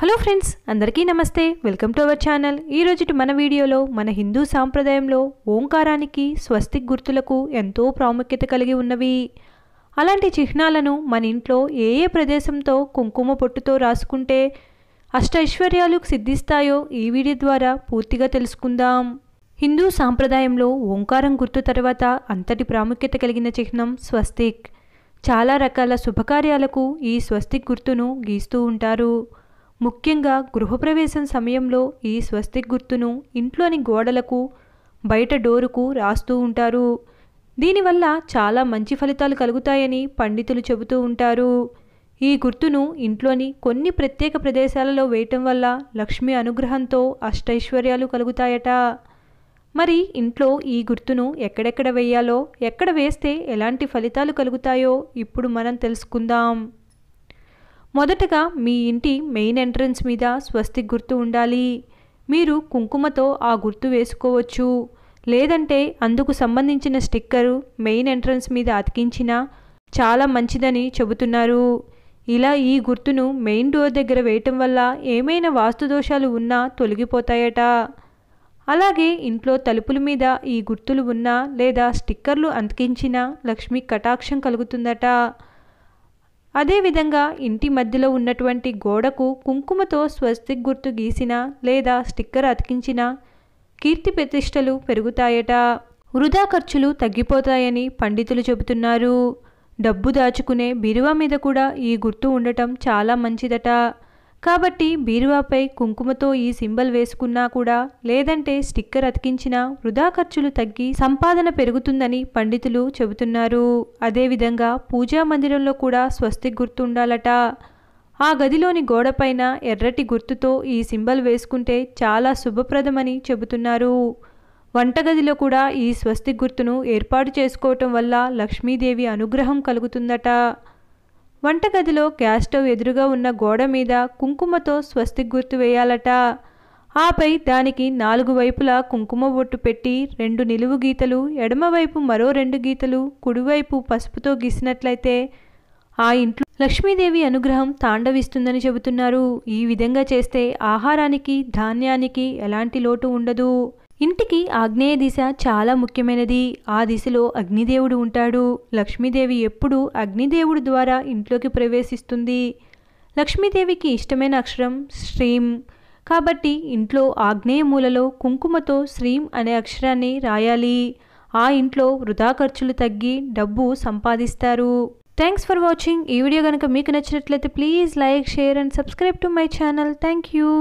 Hello friends, అందరికీ నమస్తే. Welcome to our channel. ఈరోజు మన వీడియోలో మన హిందూ సాంప్రదాయంలో ఓంకారానికి స్వస్తిక్ గుర్తులకు ఎంతో ప్రాముఖ్యత కలిగి ఉన్నవి. అలాంటి చిహ్నాలను మన ఇంట్లో ఏ ఏ ప్రదేశంతో కుంకుమ పొట్టుతో రాసుకుంటే అష్టైశ్వర్యాలు సిద్ధిస్తాయో ఈ వీడియో ద్వారా పూర్తిగా తెలుసుకుందాం. హిందూ సాంప్రదాయంలో ఓంకారం గుర్తు తర్వాత అంతటి ప్రాముఖ్యత కలిగిన చిహ్నం స్వస్తిక్. చాలా రకాల శుభకార్యాలకు ఈ స్వస్తిక్ గుర్తును గీస్తూ ఉంటారు. ముఖ్యంగా గృహప్రవేశం సమయంలో ఈ స్వస్తిక్ గుర్తును ఇంట్లోని గోడలకు, బయట డోరుకు రాస్తూ ఉంటారు. దీనివల్ల చాలా మంచి ఫలితాలు కలుగుతాయని పండితులు చెబుతూ ఉంటారు. ఈ గుర్తును ఇంట్లోని కొన్ని ప్రత్యేక ప్రదేశాలలో వేయటం వల్ల లక్ష్మి అనుగ్రహంతో అష్టైశ్వర్యాలు కలుగుతాయట. మరి ఇంట్లో ఈ గుర్తును ఎక్కడెక్కడ వేయాలో, ఎక్కడ వేస్తే ఎలాంటి ఫలితాలు కలుగుతాయో ఇప్పుడు మనం తెలుసుకుందాం. మొదటగా మీ ఇంటి మెయిన్ ఎంట్రన్స్ మీద స్వస్తిక్ గుర్తు ఉండాలి. మీరు కుంకుమతో ఆ గుర్తు వేసుకోవచ్చు, లేదంటే అందుకు సంబంధించిన స్టిక్కరు మెయిన్ ఎంట్రన్స్ మీద అతికించినా చాలా మంచిదని చెబుతున్నారు. ఇలా ఈ గుర్తును మెయిన్ డోర్ దగ్గర వేయటం వల్ల ఏమైనా వాస్తు దోషాలు ఉన్నా తొలగిపోతాయట. అలాగే ఇంట్లో తలుపుల మీద ఈ గుర్తులు ఉన్నా లేదా స్టిక్కర్లు అతికించినా లక్ష్మీ కటాక్షం కలుగుతుందట. అదేవిధంగా ఇంటి మధ్యలో ఉన్నటువంటి గోడకు కుంకుమతో స్వస్తిక్ గుర్తు గీసిన లేదా స్టిక్కర్ అతికించిన కీర్తి ప్రతిష్టలు పెరుగుతాయట. వృధా ఖర్చులు తగ్గిపోతాయని పండితులు చెబుతున్నారు. డబ్బు దాచుకునే బీరువా మీద కూడా ఈ గుర్తు ఉండటం చాలా మంచిదట. కాబట్టి బీరువాపై కుంకుమతో ఈ సింబల్ వేసుకున్నా కూడా, లేదంటే స్టిక్కర్ అతికించినా వృధా ఖర్చులు తగ్గి సంపాదన పెరుగుతుందని పండితులు చెబుతున్నారు. అదేవిధంగా పూజా మందిరంలో కూడా స్వస్తిక్ గుర్తు ఉండాలట. ఆ గదిలోని గోడపైన ఎర్రటి గుర్తుతో ఈ సింబల్ వేసుకుంటే చాలా శుభప్రదమని చెబుతున్నారు. వంటగదిలో కూడా ఈ స్వస్తిక్ గుర్తును ఏర్పాటు చేసుకోవటం వల్ల లక్ష్మీదేవి అనుగ్రహం కలుగుతుందట. వంటగదిలో గ్యాస్ స్టవ్ ఎదురుగా ఉన్న గోడ మీద కుంకుమతో స్వస్తిక్ గుర్తు వేయాలట. ఆపై దానికి 4 వైపులా కుంకుమ బొట్టు పెట్టి 2 నిలువు గీతలు, ఎడమవైపు మరో 2 గీతలు, కుడివైపు పసుపుతో గీసినట్లయితే ఆ ఇంట్లో లక్ష్మీదేవి అనుగ్రహం తాండవిస్తుందని చెబుతున్నారు. ఈ విధంగా చేస్తే ఆహారానికి, ధాన్యానికి ఎలాంటి లోటు ఉండదు. ఇంటికి ఆగ్నేయ దిశ చాలా ముఖ్యమైనది. ఆ దిశలో అగ్నిదేవుడు ఉంటాడు. లక్ష్మీదేవి ఎప్పుడూ అగ్నిదేవుడు ద్వారా ఇంట్లోకి ప్రవేశిస్తుంది. లక్ష్మీదేవికి ఇష్టమైన అక్షరం శ్రీం. కాబట్టి ఇంట్లో ఆగ్నేయ మూలలో కుంకుమతో శ్రీం అనే అక్షరాన్ని రాయాలి. ఆ ఇంట్లో వృధా ఖర్చులు తగ్గి డబ్బు సంపాదిస్తారు. Thanks for watching. ఈ వీడియో కనుక మీకు నచ్చినట్లయితే please like, share and subscribe to my channel. Thank you.